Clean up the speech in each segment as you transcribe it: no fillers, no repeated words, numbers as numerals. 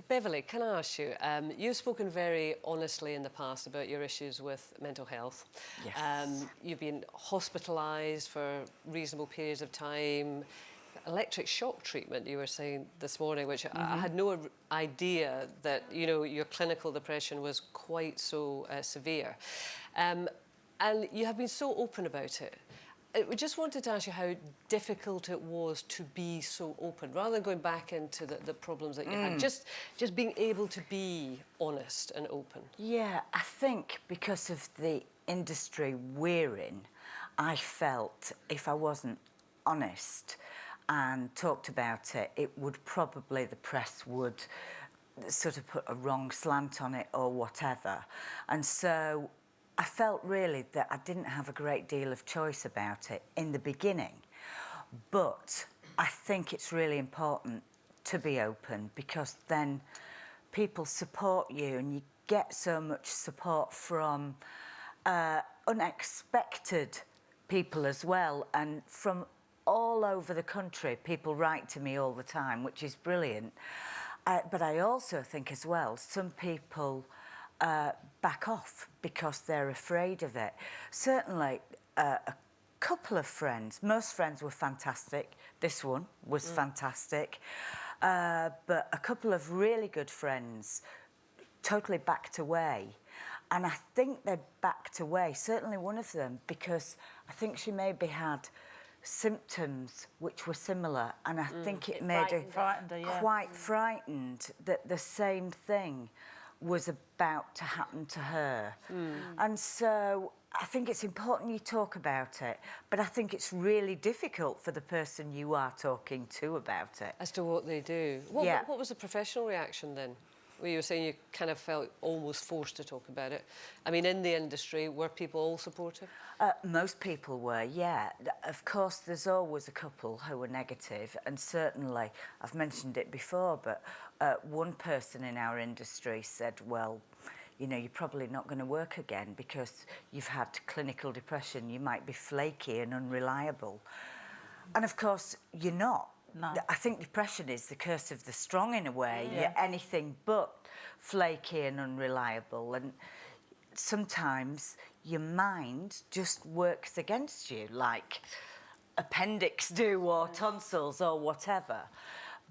Beverley, can I ask you, you've spoken very honestly in the past about your issues with mental health. Yes. You've been hospitalised for reasonable periods of time. Electric shock treatment, you were saying this morning, which I had no idea that, you know, your clinical depression was quite so severe. And you have been so open about it. We just wanted to ask you how difficult it was to be so open, rather than going back into the problems that you had. Just being able to be honest and open. Yeah, I think because of the industry we're in, I felt if I wasn't honest and talked about it, it would probably, the press would sort of put a wrong slant on it or whatever. And so I felt really that I didn't have a great deal of choice about it in the beginning. But I think it's really important to be open, because then people support you and you get so much support from unexpected people as well, and from all over the country. People write to me all the time, which is brilliant. But I also think as well, some people back off because they're afraid of it. Certainly, a couple of friends, most friends were fantastic. This one was fantastic. But a couple of really good friends totally backed away. And I think they backed away, certainly one of them, because I think she maybe had symptoms which were similar, and I think it made her quite frightened that the same thing was about to happen to her. And so I think it's important you talk about it, but I think it's really difficult for the person you are talking to about it. As to what they do. What was the professional reaction then? Where you were saying you kind of felt almost forced to talk about it. I mean, in the industry, were people all supportive? Most people were, yeah. Of course, there's always a couple who were negative, and certainly, I've mentioned it before, but one person in our industry said, well, you know, you're probably not going to work again because you've had clinical depression, you might be flaky and unreliable. And of course, you're not. No. I think depression is the curse of the strong in a way. Yeah. You're anything but flaky and unreliable, and sometimes your mind just works against you, like appendix do or tonsils or whatever.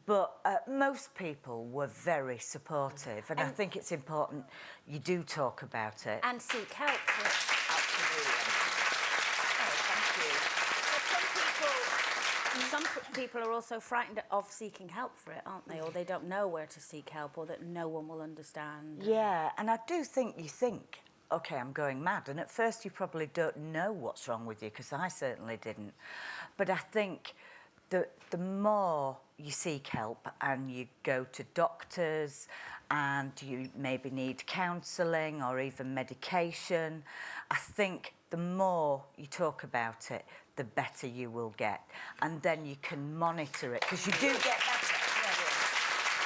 But most people were very supportive, and I think it's important you do talk about it. And seek help. Absolutely. Some people are also frightened of seeking help for it, aren't they? Or they don't know where to seek help, or that no one will understand. Yeah, and I do think you think, OK, I'm going mad. And at first you probably don't know what's wrong with you, because I certainly didn't. But I think the more you seek help and you go to doctors and you maybe need counselling or even medication, I think the more you talk about it, the better you will get. And then you can monitor it, because you do get better.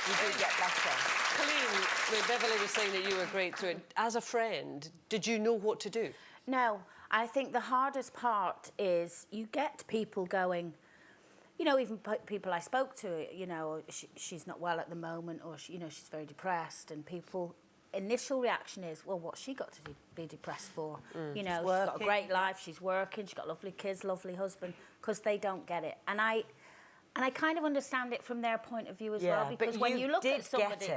You do get better. Colleen, Beverley was saying that you were great through it. As a friend, did you know what to do? No, I think the hardest part is you get people going, you know, even people I spoke to, you know, she's not well at the moment, or, you know, she's very depressed, and people... Initial reaction is, well, what's she got to be depressed for? You know, she's got a great life, she's working, she's got lovely kids, lovely husband, because they don't get it. And I kind of understand it from their point of view as well, because when you look at somebody,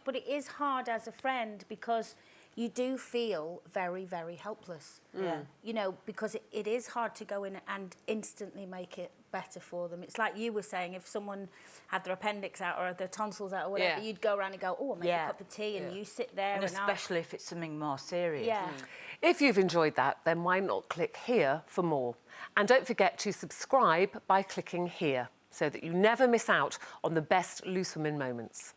but it is hard as a friend, because you do feel very, very helpless. You know, because it is hard to go in and instantly make it better for them. It's like you were saying, if someone had their appendix out or their tonsils out or whatever, you'd go around and go, oh, I'll make a cup of tea, and you sit there. And especially if it's something more serious. If you've enjoyed that, then why not click here for more? And don't forget to subscribe by clicking here, so that you never miss out on the best Loose Women moments.